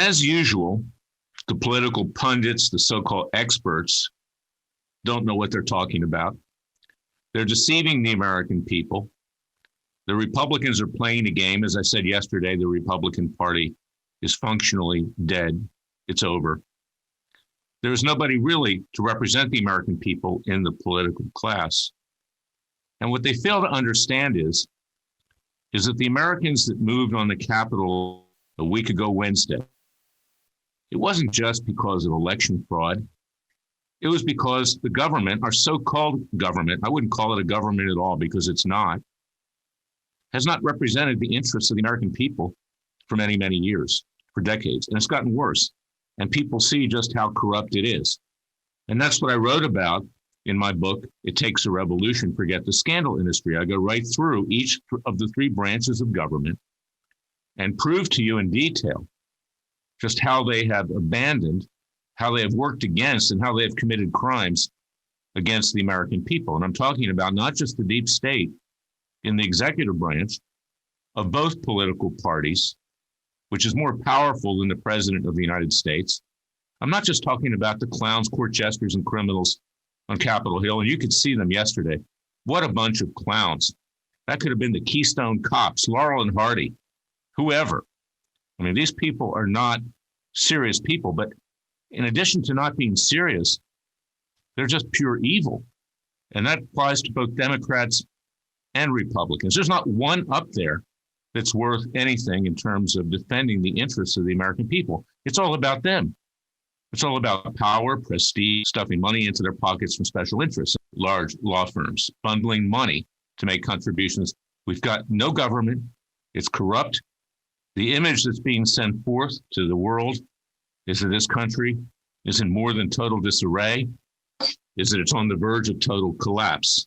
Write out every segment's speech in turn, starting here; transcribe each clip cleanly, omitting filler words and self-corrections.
As usual, the political pundits, the so-called experts, don't know what they're talking about. They're deceiving the American people. The Republicans are playing a game. As I said yesterday, the Republican Party is functionally dead. It's over. There's nobody really to represent the American people in the political class. And what they fail to understand is that the Americans that moved on the Capitol a week ago Wednesday, it wasn't just because of election fraud. It was because the government, our so-called government, I wouldn't call it a government at all because it's not, has not represented the interests of the American people for many, many years, for decades. And it's gotten worse. And people see just how corrupt it is. And that's what I wrote about in my book, It Takes a Revolution, Forget the Scandal Industry. I go right through each of the three branches of government and prove to you in detail just how they have abandoned, how they have worked against, and how they have committed crimes against the American people. And I'm talking about not just the deep state in the executive branch of both political parties, which is more powerful than the president of the United States. I'm not just talking about the clowns, court jesters, and criminals on Capitol Hill, and you could see them yesterday. What a bunch of clowns. That could have been the Keystone Cops, Laurel and Hardy, whoever. I mean, these people are not serious people, but in addition to not being serious, they're just pure evil. And that applies to both Democrats and Republicans. There's not one up there that's worth anything in terms of defending the interests of the American people. It's all about them. It's all about power, prestige, stuffing money into their pockets from special interests, large law firms, bundling money to make contributions. We've got no government. It's corrupt. The image that's being sent forth to the world is that this country is in more than total disarray, is that it's on the verge of total collapse.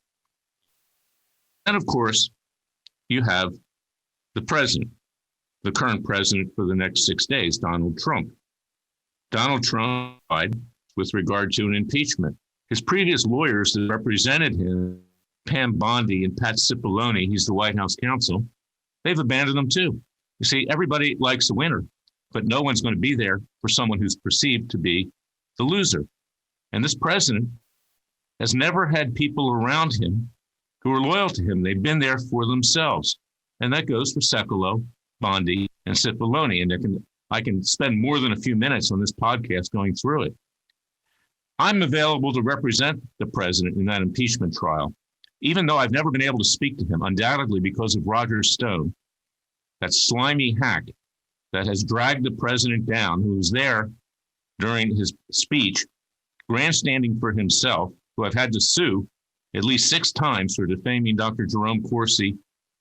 And of course, you have the president, the current president for the next 6 days, Donald Trump. Donald Trump died with regard to an impeachment. His previous lawyers that represented him, Pam Bondi and Pat Cipollone, he's the White House counsel, they've abandoned him too. You see, everybody likes a winner, but no one's going to be there for someone who's perceived to be the loser. And this president has never had people around him who are loyal to him. They've been there for themselves. And that goes for Sekulow, Bondi, and Cipollone. And I can spend more than a few minutes on this podcast going through it. I'm available to represent the president in that impeachment trial, even though I've never been able to speak to him, undoubtedly because of Roger Stone, that slimy hack that has dragged the president down, who was there during his speech, grandstanding for himself, who I've had to sue at least 6 times for defaming Dr. Jerome Corsi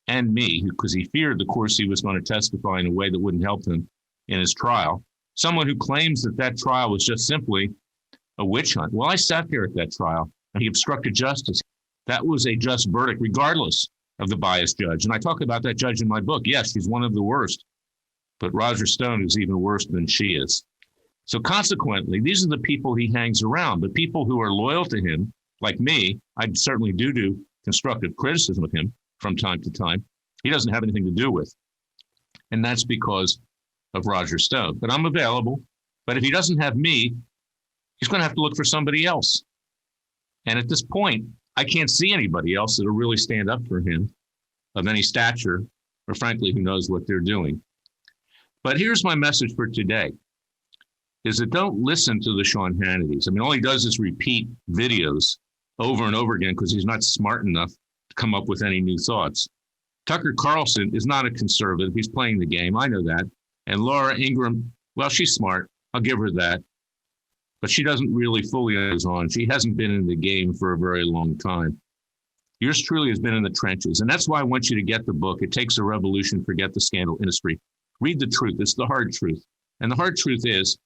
and me, because he feared the Corsi was going to testify in a way that wouldn't help him in his trial. Someone who claims that that trial was just simply a witch hunt. Well, I sat there at that trial, and he obstructed justice. That was a just verdict, regardless of the biased judge. And I talk about that judge in my book. Yes, she's one of the worst, but Roger Stone is even worse than she is. So consequently, these are the people he hangs around, but people who are loyal to him, like me, I certainly do constructive criticism of him from time to time. He doesn't have anything to do with. And that's because of Roger Stone. But I'm available. But if he doesn't have me, he's going to have to look for somebody else. And at this point, I can't see anybody else that'll really stand up for him of any stature, or frankly, who knows what they're doing. But here's my message for today, is that don't listen to the Sean Hannitys. I mean, all he does is repeat videos over and over again because he's not smart enough to come up with any new thoughts. Tucker Carlson is not a conservative. He's playing the game. I know that. And Laura Ingraham, well, she's smart. I'll give her that. But she doesn't really fully understand. She hasn't been in the game for a very long time. Yours truly has been in the trenches. And that's why I want you to get the book. It Takes a Revolution, Forget the Scandal Industry. Read the truth. It's the hard truth. And the hard truth is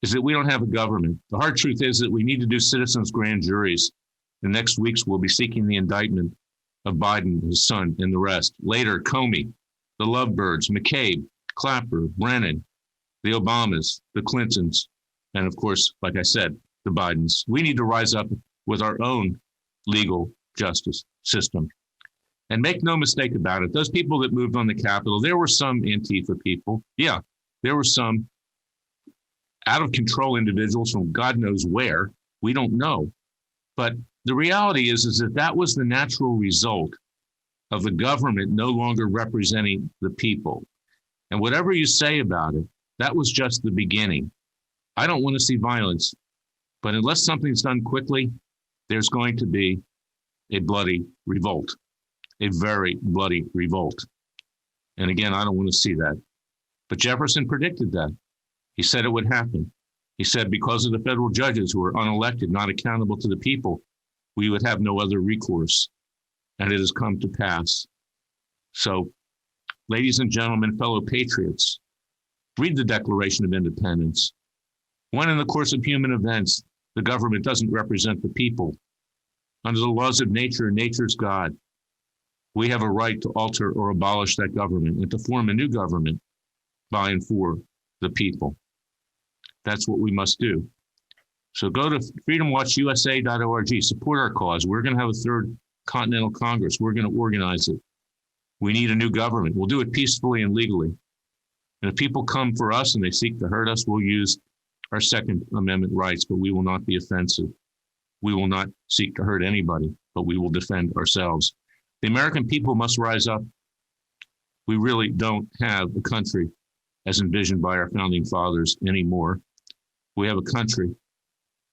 that we don't have a government. The hard truth is that we need to do citizens' grand juries. The next weeks we'll be seeking the indictment of Biden, his son, and the rest. Later, Comey, the Lovebirds, McCabe, Clapper, Brennan, the Obamas, the Clintons, and of course, like I said, the Bidens. We need to rise up with our own legal justice system. And make no mistake about it, those people that moved on the Capitol, there were some Antifa people. Yeah, there were some out of control individuals from God knows where. We don't know. But the reality is that that was the natural result of the government no longer representing the people. And whatever you say about it, that was just the beginning. I don't want to see violence, but unless something's done quickly, there's going to be a bloody revolt, a very bloody revolt. And again, I don't want to see that. But Jefferson predicted that. He said it would happen. He said because of the federal judges who are unelected, not accountable to the people, we would have no other recourse. And it has come to pass. So, ladies and gentlemen, fellow patriots, read the Declaration of Independence. When in the course of human events, the government doesn't represent the people, under the laws of nature and nature's God, we have a right to alter or abolish that government and to form a new government by and for the people. That's what we must do. So go to freedomwatchusa.org, support our cause. We're going to have a third Continental Congress. We're going to organize it. We need a new government. We'll do it peacefully and legally. And if people come for us and they seek to hurt us, we'll use our Second Amendment rights, but we will not be offensive. We will not seek to hurt anybody, but we will defend ourselves. The American people must rise up. We really don't have a country as envisioned by our founding fathers anymore. We have a country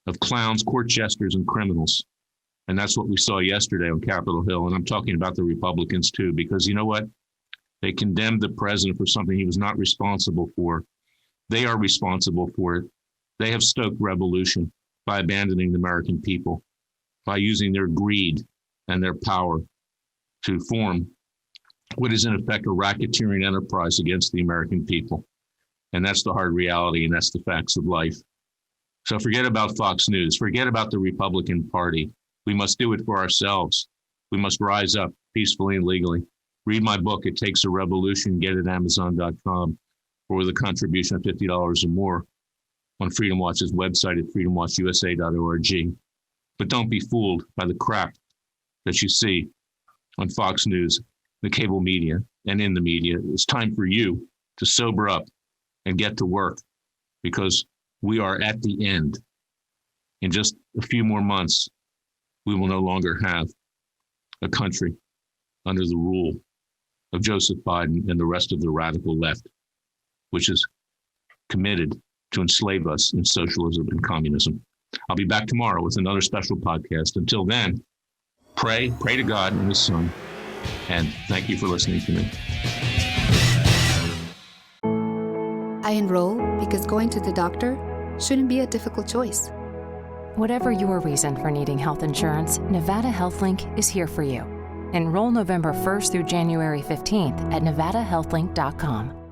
of clowns, court jesters, and criminals. And that's what we saw yesterday on Capitol Hill. And I'm talking about the Republicans too, because you know what? They condemned the president for something he was not responsible for. They are responsible for it. They have stoked revolution by abandoning the American people, by using their greed and their power to form what is in effect a racketeering enterprise against the American people. And that's the hard reality, and that's the facts of life. So forget about Fox News. Forget about the Republican Party. We must do it for ourselves. We must rise up peacefully and legally. Read my book, It Takes a Revolution. Get it at Amazon.com or with a contribution of $50 or more on Freedom Watch's website at freedomwatchusa.org. But don't be fooled by the crap that you see on Fox News, the cable media, and in the media. It's time for you to sober up and get to work, because we are at the end. In just a few more months, we will no longer have a country under the rule of Joseph Biden and the rest of the radical left, which is committed to enslave us in socialism and communism. I'll be back tomorrow with another special podcast. Until then, pray to God and His Son, and thank you for listening to me. I enroll because going to the doctor shouldn't be a difficult choice. Whatever your reason for needing health insurance, Nevada HealthLink is here for you. Enroll November 1st through January 15th at nevadahealthlink.com.